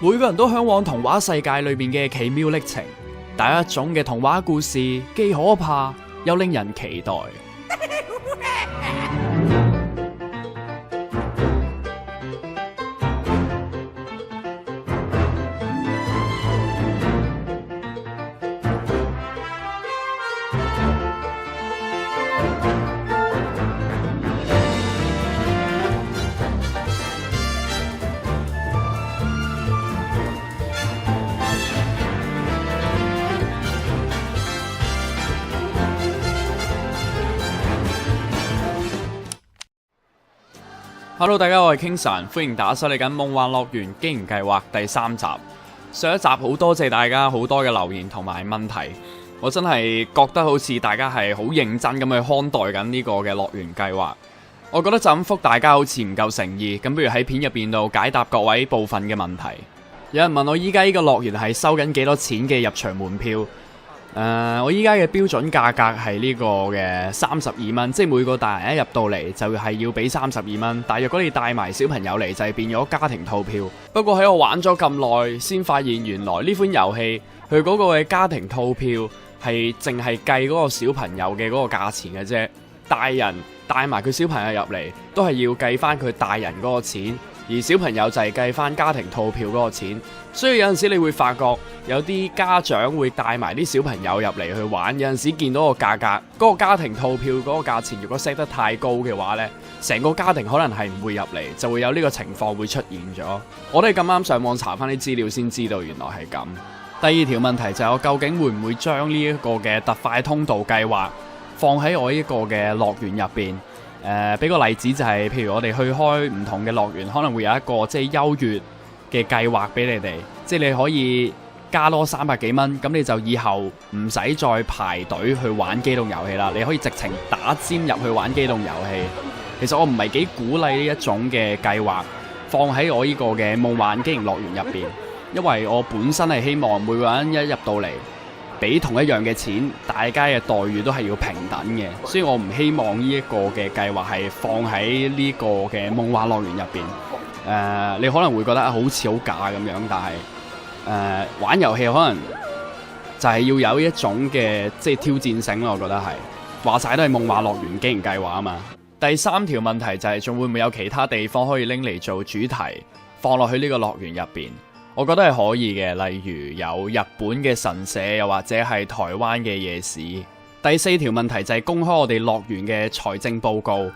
每個人都向往童話世界裏面嘅奇妙歷程，但有一種嘅童話故事既可怕又令人期待。Hello， 大家好，我係 King 歡迎大家收睇緊《夢幻樂園經營計劃》第3集。上一集好多謝大家好多嘅留言同埋問題，我真係覺得好似大家係好認真咁去看待緊呢個嘅樂園計劃。我覺得就咁覆大家好似唔夠誠意，咁不如喺片入邊度解答各位部分嘅問題。有人問我依家呢個樂園係收緊幾多錢嘅入場門票？我依家嘅標準價格係呢個嘅32蚊，即係每個大人一入到嚟就係要俾32蚊。但係如果你帶埋小朋友嚟，就係變咗家庭套票。不過喺我玩咗咁耐，先發現原來呢款遊戲佢嗰個嘅家庭套票係淨係計嗰個小朋友嘅嗰個價錢嘅啫。大人帶埋佢小朋友入嚟都係要計翻佢大人嗰個錢，而小朋友就係計翻家庭套票嗰個錢。所以有陣時你會發覺有啲家長會帶埋啲小朋友入嚟去玩，有陣時見到個價格，嗰個家庭套票嗰個價錢如果 set 得太高嘅話呢，成個家庭可能係唔會入嚟，就會有呢個情況會出現咗。我都係咁啱上網查翻啲資料先知道原來係咁。第二條問題就係我究竟會唔會將呢一個嘅特快通道計劃放喺我呢個嘅樂園入邊？俾個例子就係，譬如我哋去開唔同嘅樂園，可能會有一個即係優越嘅計劃俾你哋，即係你可以加多300幾蚊，咁你就以後唔使再排隊去玩機動遊戲啦，你可以直情打尖入去玩機動遊戲。其實我唔係幾鼓勵呢一種嘅計劃放喺我呢個嘅夢幻經營樂園入邊，因為我本身係希望每個人一入到嚟俾同一樣嘅錢，大家嘅待遇都係要平等嘅，所以我唔希望呢一個嘅計劃係放喺呢個嘅夢幻樂園入邊。你可能會覺得好似好假咁樣，但係玩遊戲可能就係要有一種嘅即係挑戰性咯。我覺得係話晒都係夢幻樂園經營計劃啊嘛。第3條問題就係仲會唔會有其他地方可以拎嚟做主題放落去呢個樂園入邊？我覺得係可以嘅，例如有日本嘅神社，又或者係台灣嘅夜市。第4條問題就係公開我哋樂園嘅財政報告，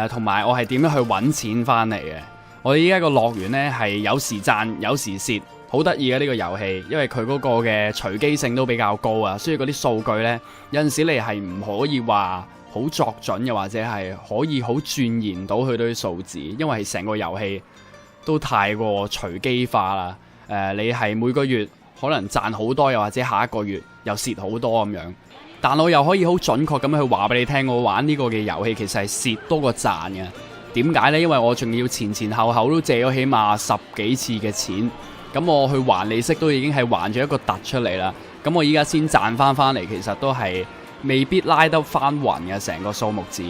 同埋我係點樣去揾錢翻嚟嘅。我哋依家個樂園呢係有時賺有時蝕，好得意嘅呢個遊戲，因為佢嗰個嘅隨機性都比較高啊，所以嗰啲數據呢，有陣時你係唔可以話好作準，又或者係可以好鑽研到佢啲數字，因為成個遊戲都太過隨機化啦。你係每個月可能賺好多，又或者下一個月又蝕好多咁樣，但我又可以好準確咁去話俾你聽，我玩呢個嘅遊戲其實係蝕多過賺嘅。點解呢？因為我仲要前後都借咗起碼10幾次嘅錢，咁我去還利息都已經係還咗一個突出嚟啦。咁我依家先賺翻嚟，其實都係未必拉得翻勻嘅成個數目字。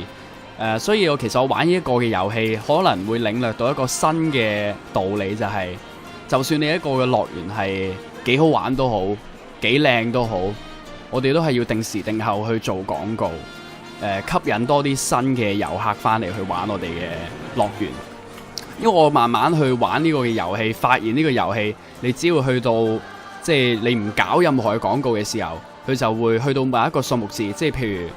所以其實我玩呢一個嘅遊戲，可能會領略到一個新嘅道理，就係就算你一個嘅樂園係幾好玩都好，幾靚都好，我哋都係要定時定候去做廣告。吸引多啲新嘅遊客翻嚟去玩我哋嘅樂園，因為我慢慢去玩呢個嘅遊戲，發現呢個遊戲你只要去到即係你唔搞任何嘅廣告嘅時候，佢就會去到某一個數目字，即係譬如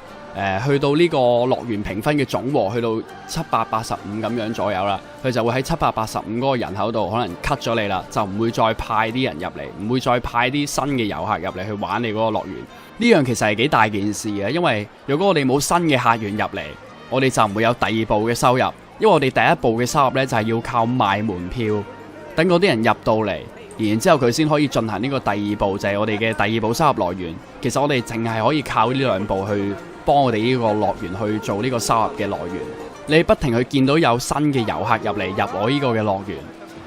去到呢個樂園評分嘅總和去到785咁樣左右啦，佢就會喺785嗰個人口度可能 cut 咗你啦，就唔會再派啲人入嚟，唔會再派啲新嘅遊客入嚟去玩你嗰個樂園。呢樣其實係幾大件事嘅，因為如果我哋冇新嘅客源入嚟，我哋就唔會有第二步嘅收入。因為我哋第一步嘅收入呢，就係要靠賣門票，等嗰啲人入到嚟，然之後佢先可以進行呢個第二步，就係我哋嘅第二步收入來源。其實我哋淨係可以靠呢2步去幫我哋呢個樂園去做呢個收入嘅來源。你不停去見到有新嘅遊客入嚟入我呢個嘅樂園，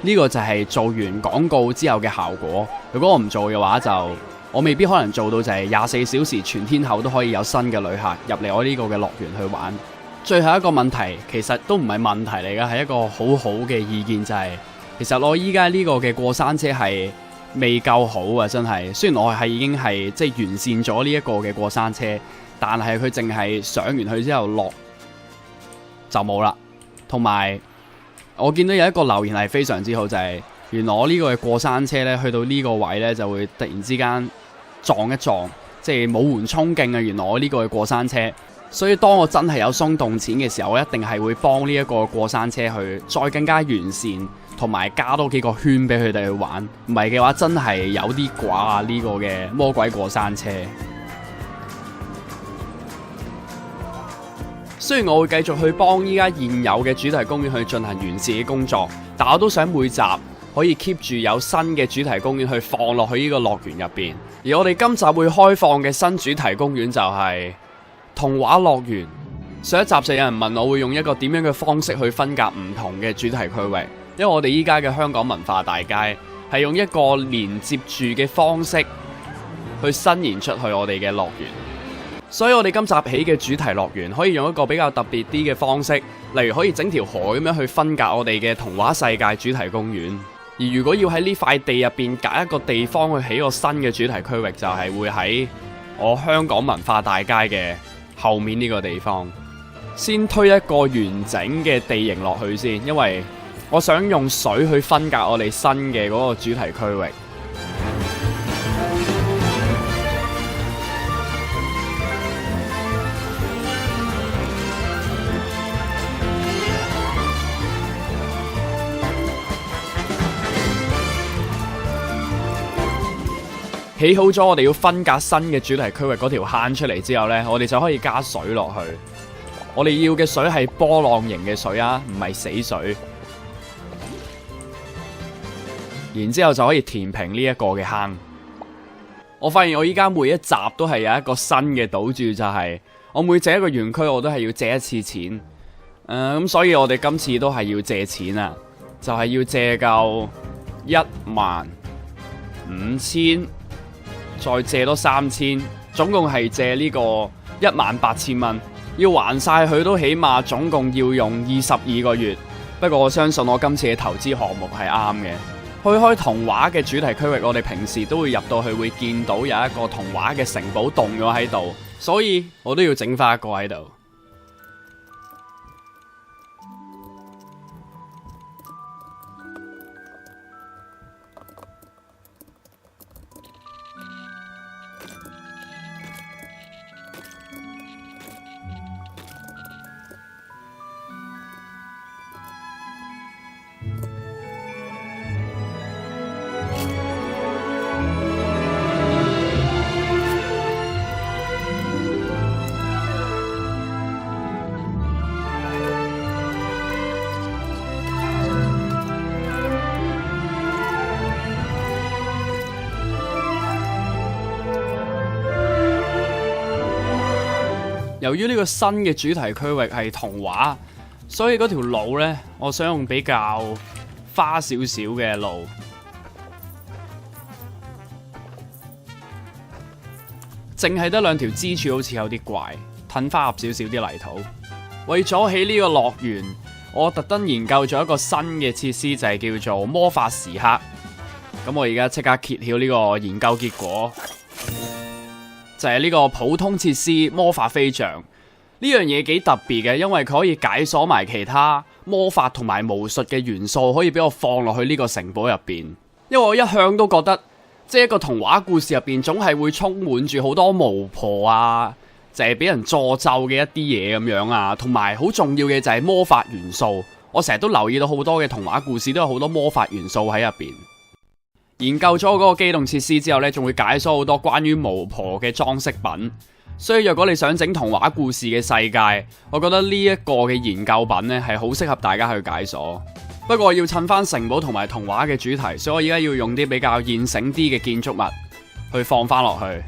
呢個就係做完廣告之後嘅效果。如果我唔做嘅話，就我未必可能做到就係24小時全天候都可以有新嘅旅客入嚟我呢個嘅樂園去玩。最後一個問題其實都唔係問題嚟嘅，係一個好好嘅意見，就係其實我依家呢個嘅過山車係未夠好啊，真係。雖然我係已經係即係完善咗呢一個嘅過山車，但係佢淨係上完去之後落就冇啦。同埋我見到有一個留言係非常之好，就係原來我呢個嘅過山車呢，去到呢個位呢，就會突然之間撞一撞，即係冇緩衝勁啊！原來我呢個嘅過山車。所以當我真係有鬆動錢嘅時候，我一定係會幫呢一個過山車去再更加完善，同埋加多幾個圈俾佢哋去玩。唔係嘅話，真係有啲寡啊！呢個嘅魔鬼過山車。雖然我會繼續去幫依家現有嘅主題公園去進行完善嘅工作，但我都想每集可以 keep 住有新嘅主題公園去放落去呢個樂園入邊。而我哋今集會開放嘅新主題公園就係童話樂園。上一集就有人問我會用一個點樣嘅方式去分隔唔同嘅主題區域，因為我哋依家嘅香港文化大街係用一個連接住嘅方式去伸延出去我哋嘅樂園，所以我哋今集起嘅主題樂園可以用一個比較特別啲嘅方式，例如可以整條河咁樣去分隔我哋嘅童話世界主題公園。而如果要喺呢塊地入邊隔一個地方去起個新嘅主題區域，就係會喺我香港文化大街嘅後面呢個地方，先推一個完整嘅地形落去先，因為我想用水去分隔我哋新嘅嗰個主題區域。起好咗我哋要分隔新嘅主題區域嗰條坑出嚟之後呢，我哋就可以加水落去。我哋要嘅水係波浪形嘅水啊，唔係死水。然之後就可以填平呢一個嘅坑。我發現我依家每一集都係有一個新嘅賭注，就係我每借一個園區我都係要借一次錢。咁所以我哋今次都係要借錢啊，就係要借夠15000。再借多3000，總共係借呢個18000蚊，要還晒佢都起碼總共要用22個月。不過我相信我今次嘅投資項目係啱嘅。去開童話嘅主題區域，我哋平時都會入到去，會見到有一個童話嘅城堡凍咗喺度，所以我都要整翻一個喺度。由於呢個新嘅主題區域係童話，所以嗰條路呢，我想用比較花少少嘅路，淨係得2條支柱，好似有啲怪，褪花入少少啲泥土。為咗起呢個樂園，我特登研究咗一個新嘅設施，就係叫做魔法時刻。咁我而家即刻揭曉呢個研究結果。就係呢個普通設施魔法飛象，呢樣嘢幾特別嘅，因為佢可以解鎖埋其他魔法同埋巫術嘅元素，可以俾我放落去呢個城堡入邊。因為我一向都覺得，即係一個童話故事入邊總係會充滿住好多巫婆啊，就係俾人詛咒嘅一啲嘢咁樣啊，同埋好重要嘅就係魔法元素。我成日都留意到好多嘅童話故事都有好多魔法元素喺入邊。研究咗嗰個機動設施之後呢，仲會解鎖好多關於巫婆嘅裝飾品。所以若果你想整童話故事嘅世界，我覺得呢一個嘅研究品呢係好適合大家去解鎖。不過要襯翻城堡同埋童話嘅主題，所以我而家要用啲比較現成啲嘅建築物去放翻落去。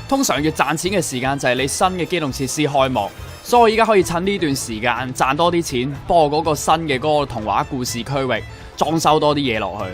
通常越賺錢嘅時間就係你新嘅機動設施開幕，所以我依家可以趁呢段時間賺多啲錢，幫我嗰個新嘅嗰個童話故事區域裝修多啲嘢落去。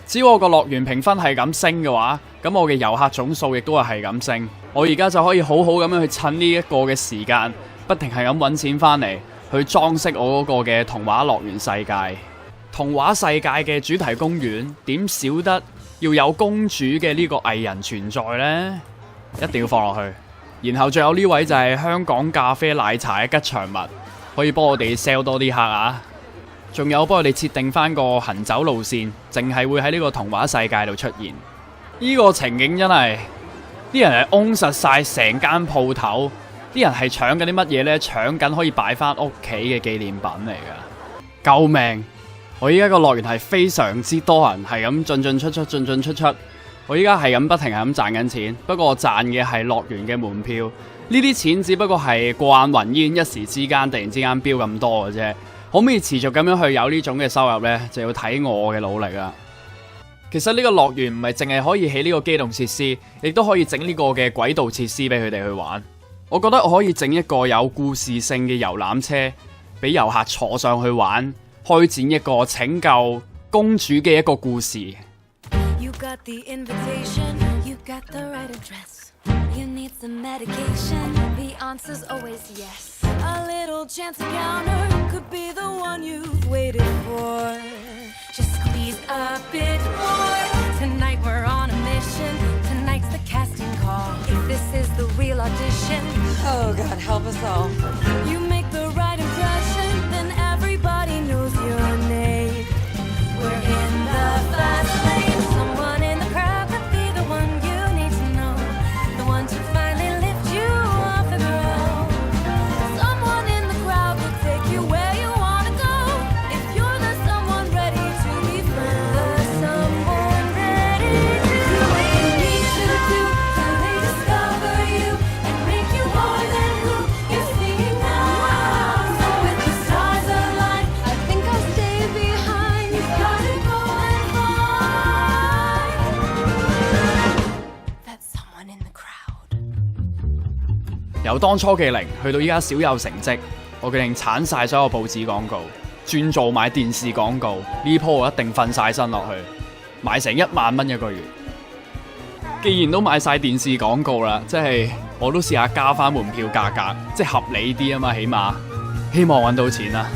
只要我個樂園評分係咁升嘅話，咁我嘅遊客總數亦都係咁升。我而家就可以好好咁樣去趁呢一個嘅時間，不停係咁揾錢翻嚟，去裝飾我嗰個嘅童話樂園世界。童話世界嘅主題公園點少得要有公主嘅呢個藝人存在呢？一定要放落去。然後仲有呢位就係香港咖啡奶茶嘅吉祥物，可以幫我哋 sell 多啲客啊！仲有幫我哋設定翻個行走路線，淨係會喺呢個童話世界度出現。呢個情景真係啲人係擁實晒成間鋪頭，啲人係搶緊啲乜嘢呢？搶緊可以擺翻屋企嘅紀念品嚟噶！救命！我依家個樂園係非常之多人，係咁進進出出。我依家係咁不停係咁賺緊錢，不過我賺嘅係樂園嘅門票。呢啲錢只不過係過眼雲煙，一時之間突然之間飆咁多嘅啫。可唔可以持續咁樣去有呢種嘅收入呢？就要睇我嘅努力啦。其實呢個樂園唔係淨係可以起呢個機動設施，亦都可以整呢個嘅軌道設施俾佢哋去玩。我覺得我可以整一個有故事性嘅遊覽車，俾遊客坐上去玩，開展一個拯救公主嘅一個故事。You got the invitation, you got the right address. You need some medication, the answer's always yes. A little chance encounter could be the one you've waited for. Just squeeze a bit more. Tonight we're on a mission. Tonight's the casting call. If this is the real audition, oh God, help us all. You make the right impression, then everybody knows your name. We're in the fast lane. Someone in the crowd could be the one you need to know. The one to finally lift you off the ground. Someone in the crowd will take you where you want to go. If you're the someone ready to be friends, the someone ready to do what you need to do till they discover you and make you more than who you're seeing now. So with the stars aligned, I think I'll stay behind. You gotta go and find that someone in the crowd. 由當初嘅零去到依家小有成績，我決定鏟晒所有報紙廣告，轉做買電視廣告。呢鋪我一定瞓晒身落去，買成1萬蚊一個月。既然都買晒電視廣告啦，即係我都試下加翻門票價格，即係合理啲啊嘛，起碼希望揾到錢啦。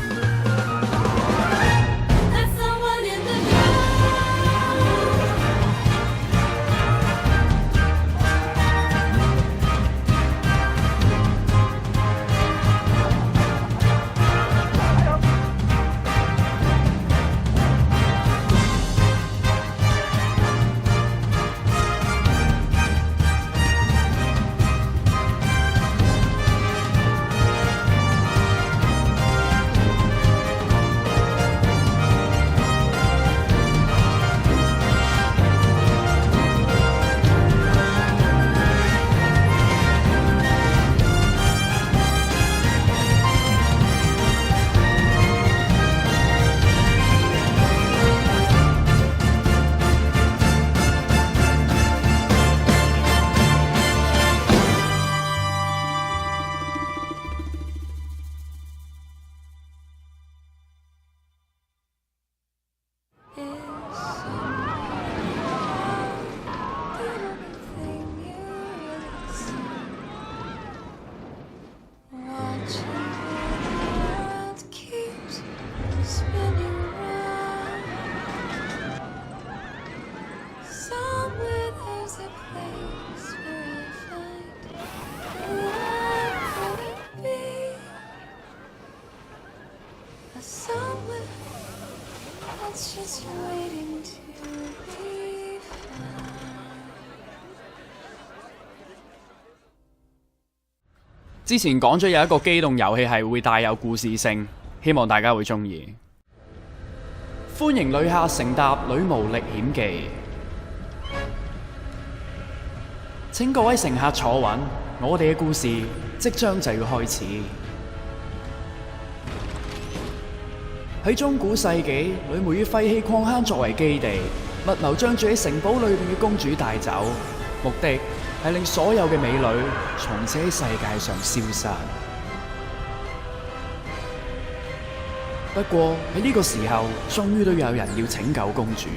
之前講咗有一個機動遊戲係會帶有故事性，希望大家會鍾意。歡迎旅客乘搭《女巫歷險記》，請各位乘客坐穩，我哋嘅故事即將就要開始。喺中古世紀，女巫以廢棄礦坑作為基地，密謀將住喺城堡裏面嘅公主帶走，目的係令所有嘅美女從此喺世界上消失。不過喺呢個時候，終於都有人要拯救公主，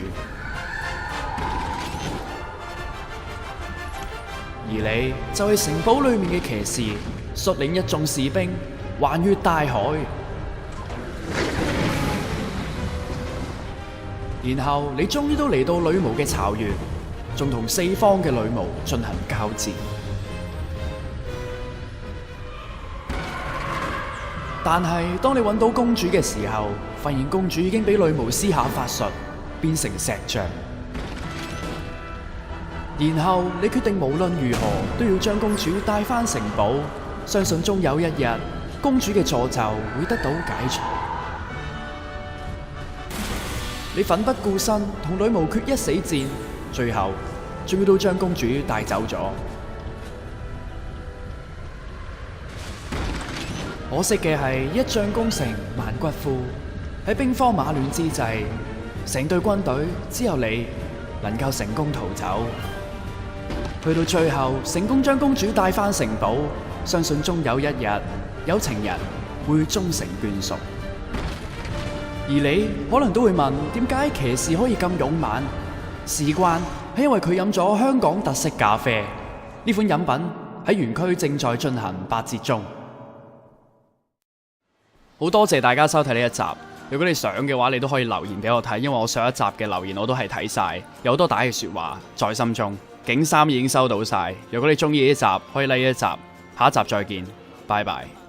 而你就係城堡裏面嘅騎士，率領一眾士兵橫越大海。然後你終於都嚟到女巫嘅巢穴，仲同四方嘅女巫進行交戰。但係當你揾到公主嘅時候，發現公主已經俾女巫施下法術，變成石像。然後你決定無論如何都要將公主帶返城堡，相信終有一日，公主嘅詛咒會得到解除。你奮不顧身同女巫決一死戰，最後終於都將公主帶走咗。可惜嘅係一將功成萬骨枯，喺兵荒馬亂之際，成隊軍隊只有你能夠成功逃走。去到最後，成功將公主帶返城堡，相信終有一日，有情人會終成眷屬。而你可能都會問，點解騎士可以咁勇猛？事關係因為佢飲咗香港特色咖啡，呢款飲品喺園區正在進行8折中。好多謝大家收睇呢一集，如果你想嘅話，你都可以留言俾我睇，因為我上一集嘅留言我都係睇晒，有好多打嘅說話在心中。景3已經收到晒，如果你中意呢一集，可以 like 一集，下一集再見，拜拜。